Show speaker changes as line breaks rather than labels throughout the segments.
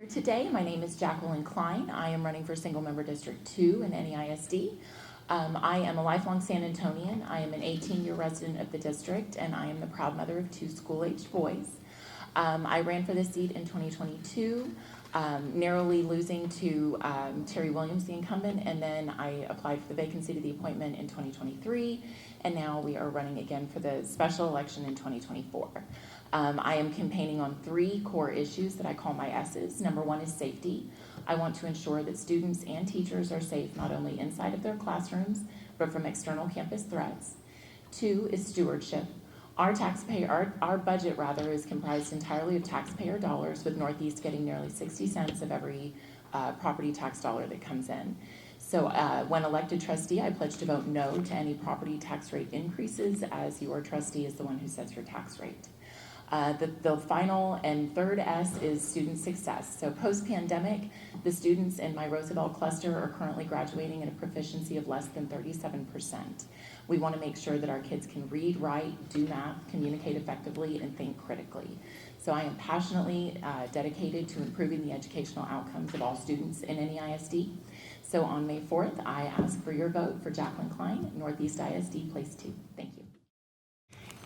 Today, my name is Jacqueline Klein. I am running for Single Member District 2 in NEISD. I am a lifelong San Antonian. I am an 18-year resident of the district, and I am the proud mother of 2 school-aged boys. I ran for this seat in 2022, narrowly losing to Terry Williams, the incumbent, and then I applied for the vacancy to the appointment in 2023, and now we are running again for the special election in 2024. I am campaigning on 3 core issues that I call my S's. Number 1 is safety. I want to ensure that students and teachers are safe not only inside of their classrooms, but from external campus threats. 2 is stewardship. Our budget is comprised entirely of taxpayer dollars, with Northeast getting nearly 60 cents of every property tax dollar that comes in. So when elected trustee, I pledge to vote no to any property tax rate increases, as your trustee is the one who sets your tax rate. The final and third S is student success. So post-pandemic, the students in my Roosevelt cluster are currently graduating at a proficiency of less than 37%. We want to make sure that our kids can read, write, do math, communicate effectively, and think critically. So I am passionately dedicated to improving the educational outcomes of all students in NEISD. So on May 4th, I ask for your vote for Jacqueline Klein, Northeast ISD, Place 2. Thank you.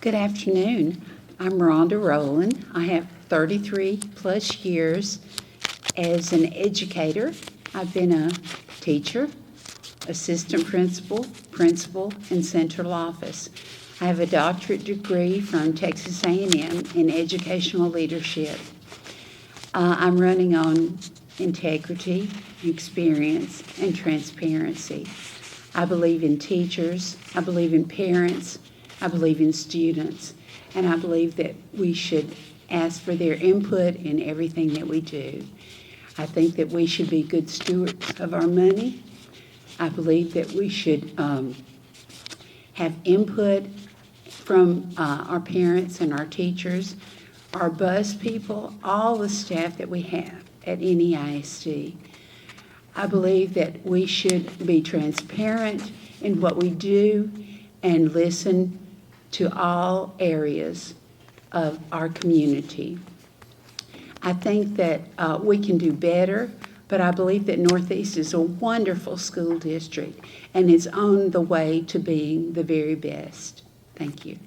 Good afternoon. I'm Rhonda Rowland. I have 33 plus years as an educator. I've been a teacher, assistant principal, principal, and central office. I have a doctorate degree from Texas A&M in educational leadership. I'm running on integrity, experience, and transparency. I believe in teachers, I believe in parents, I believe in students, and I believe that we should ask for their input in everything that we do. I think that we should be good stewards of our money. I believe that we should have input from our parents and our teachers, our bus people, all the staff that we have at NEISD. I believe that we should be transparent in what we do and listen to all areas of our community. I think that we can do better, but I believe that Northeast is a wonderful school district and is on the way to being the very best. Thank you.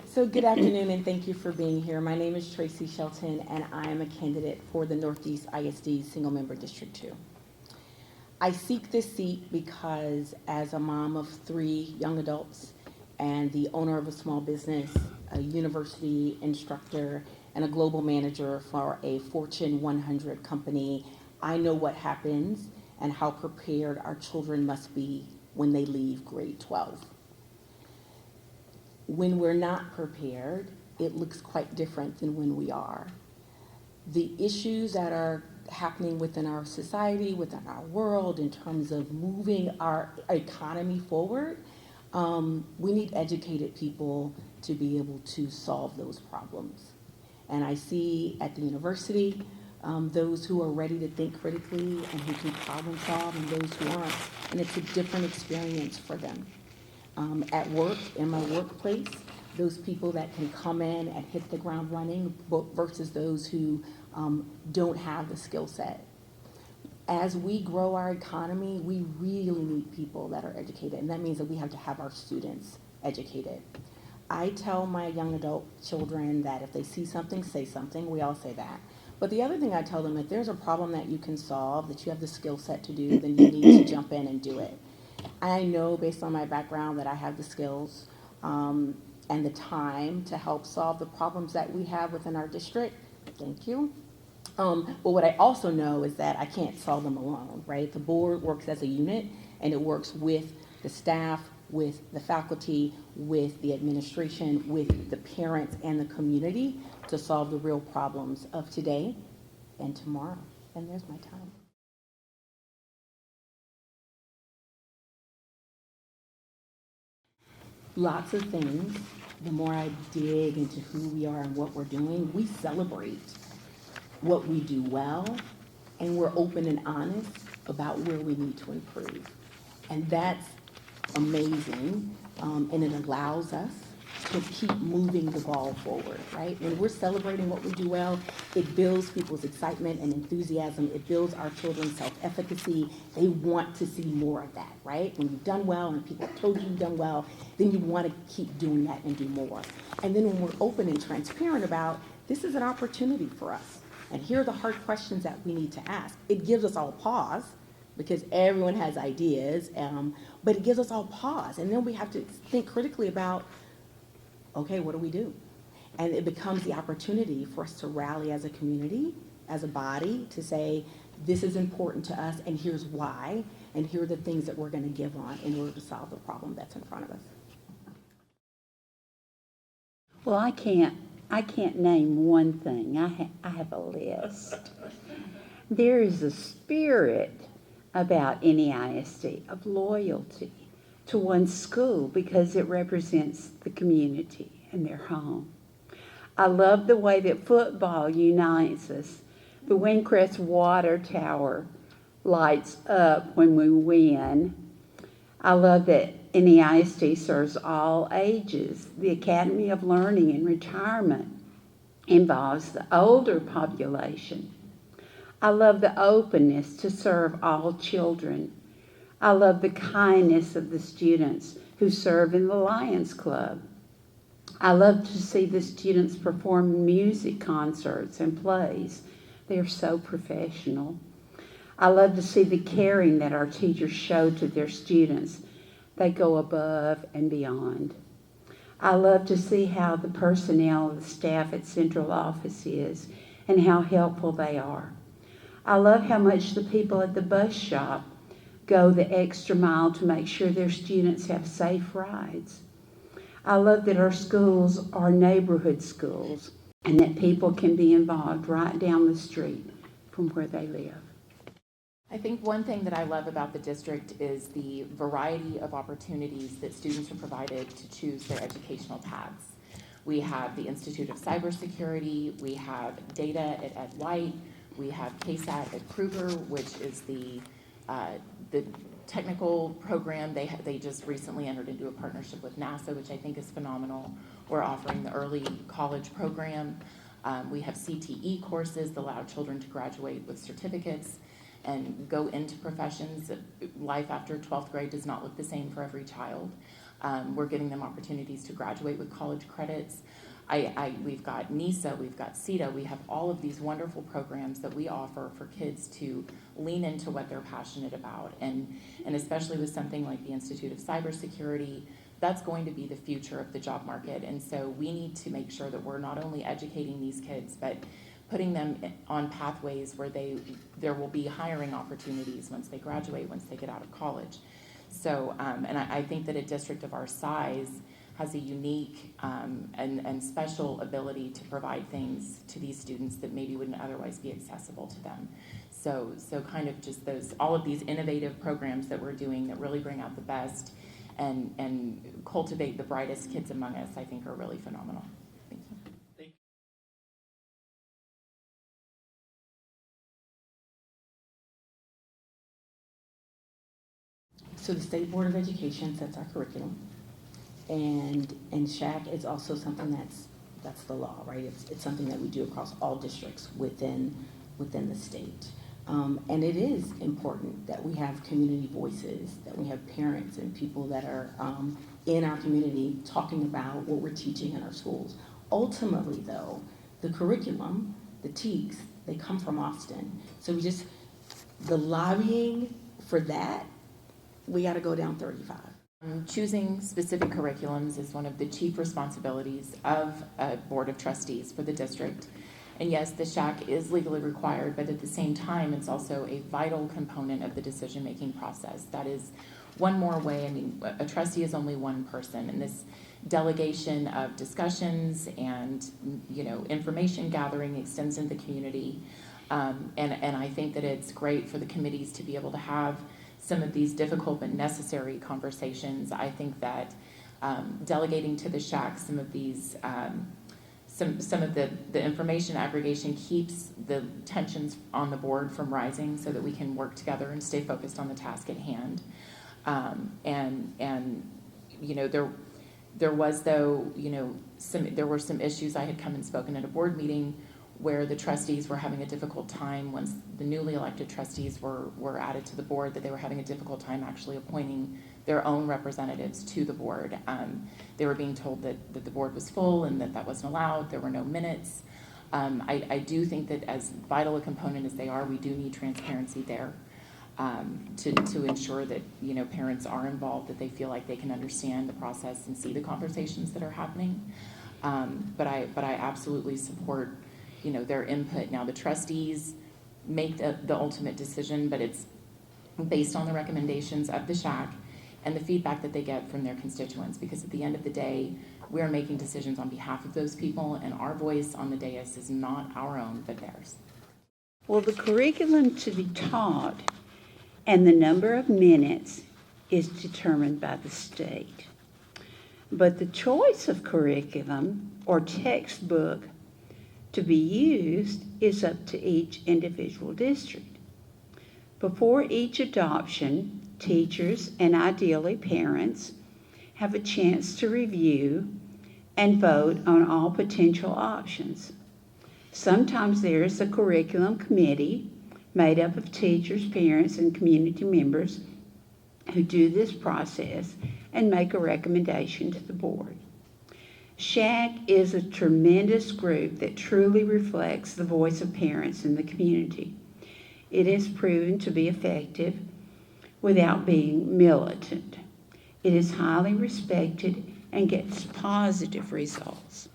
So good afternoon, and thank you for being here. My name is Tracy Shelton, and I am a candidate for the Northeast ISD Single Member District 2. I seek this seat because as a mom of 3 young adults and the owner of a small business, a university instructor, and a global manager for a Fortune 100 company, I know what happens and how prepared our children must be when they leave grade 12. When we're not prepared, it looks quite different than when we are. The issues that are happening within our society, within our world, in terms of moving our economy forward, we need educated people to be able to solve those problems. And I see at the university those who are ready to think critically and who can problem solve, and those who aren't. And it's a different experience for them. At work, in my workplace, those people that can come in and hit the ground running versus those who don't have the skill set. As we grow our economy, we really need people that are educated, and that means that we have to have our students educated. I tell my young adult children that if they see something, say something. We all say that. But the other thing I tell them, if there's a problem that you can solve, that you have the skill set to do, then you need to jump in and do it. I know based on my background that I have the skills and the time to help solve the problems that we have within our district. Thank you. But what I also know is that I can't solve them alone, right? The board works as a unit, and it works with the staff, with the faculty, with the administration, with the parents and the community to solve the real problems of today and tomorrow. And there's my time. Lots of things. The more I dig into who we are and what we're doing, we celebrate what we do well, and we're open and honest about where we need to improve. And that's amazing, and it allows us to keep moving the ball forward, right? When we're celebrating what we do well, it builds people's excitement and enthusiasm. It builds our children's self-efficacy. They want to see more of that, right? When you've done well and people have told you you've done well, then you want to keep doing that and do more. And then when we're open and transparent about, this is an opportunity for us, and here are the hard questions that we need to ask, it gives us all pause, because everyone has ideas, but it gives us all pause. And then we have to think critically about, okay, what do we do? And it becomes the opportunity for us to rally as a community, as a body, to say, this is important to us, and here's why, and here are the things that we're going to give on in order to solve the problem that's in front of us.
Well, I can't name one thing. I have a list. There is a spirit about NEISD of loyalty to one school because it represents the community and their home. I love the way that football unites us. The Windcrest Water Tower lights up when we win. I love that NEISD serves all ages. The Academy of Learning and Retirement involves the older population. I love the openness to serve all children. I love the kindness of the students who serve in the Lions Club. I love to see the students perform music concerts and plays. They are so professional. I love to see the caring that our teachers show to their students. They go above and beyond. I love to see how the personnel of the staff at Central Office is and how helpful they are. I love how much the people at the bus shop go the extra mile to make sure their students have safe rides. I love that our schools are neighborhood schools and that people can be involved right down the street from where they live.
I think one thing that I love about the district is the variety of opportunities that students are provided to choose their educational paths. We have the Institute of Cybersecurity, we have data at Ed White, we have KSAT at Kruger, which is the technical program. They just recently entered into a partnership with NASA, which I think is phenomenal. We're offering the early college program. We have CTE courses that allow children to graduate with certificates and go into professions. Life after 12th grade does not look the same for every child. We're giving them opportunities to graduate with college credits. We've got NISA, we've got CETA, we have all of these wonderful programs that we offer for kids to lean into what they're passionate about. And especially with something like the Institute of Cybersecurity, that's going to be the future of the job market. And so we need to make sure that we're not only educating these kids, but putting them on pathways where there will be hiring opportunities once they graduate, once they get out of college. So, and I think that a district of our size has a unique and special ability to provide things to these students that maybe wouldn't otherwise be accessible to them. So kind of just all of these innovative programs that we're doing that really bring out the best and cultivate the brightest kids among us, I think are really phenomenal. Thank you.
So the State Board of Education sets our curriculum, and SHAC is also something that's the law, right? It's something that we do across all districts within the state. And it is important that we have community voices, that we have parents and people that are in our community talking about what we're teaching in our schools. Ultimately, though, the curriculum, the TEKs, they come from Austin. So the lobbying for that, we got to go down 35.
Choosing specific curriculums is one of the chief responsibilities of a board of trustees for the district. And yes, the SHAC is legally required, but at the same time, it's also a vital component of the decision-making process. That is one more way. I mean, a trustee is only one person, and this delegation of discussions and information gathering extends into the community. And I think that it's great for the committees to be able to have some of these difficult but necessary conversations. I think that delegating to the SHAC some of these some of the information aggregation keeps the tensions on the board from rising so that we can work together and stay focused on the task at hand. There was, though, there were some issues. I had come and spoken at a board meeting where the trustees were having a difficult time once the newly elected trustees were added to the board, that they were having a difficult time actually appointing their own representatives to the board. They were being told that the board was full and that wasn't allowed. There were no minutes. I do think that as vital a component as they are, we do need transparency there to ensure that parents are involved, that they feel like they can understand the process and see the conversations that are happening. But I absolutely support their input. Now the trustees make the ultimate decision, but it's based on the recommendations of the SHAC and the feedback that they get from their constituents, because at the end of the day, we're making decisions on behalf of those people, and our voice on the dais is not our own, but theirs.
Well, the curriculum to be taught and the number of minutes is determined by the state. But the choice of curriculum or textbook to be used is up to each individual district. Before each adoption, teachers and ideally parents have a chance to review and vote on all potential options. Sometimes there is a curriculum committee made up of teachers, parents, and community members who do this process and make a recommendation to the board. SHAC is a tremendous group that truly reflects the voice of parents in the community. It has proven to be effective without being militant. It is highly respected and gets positive results.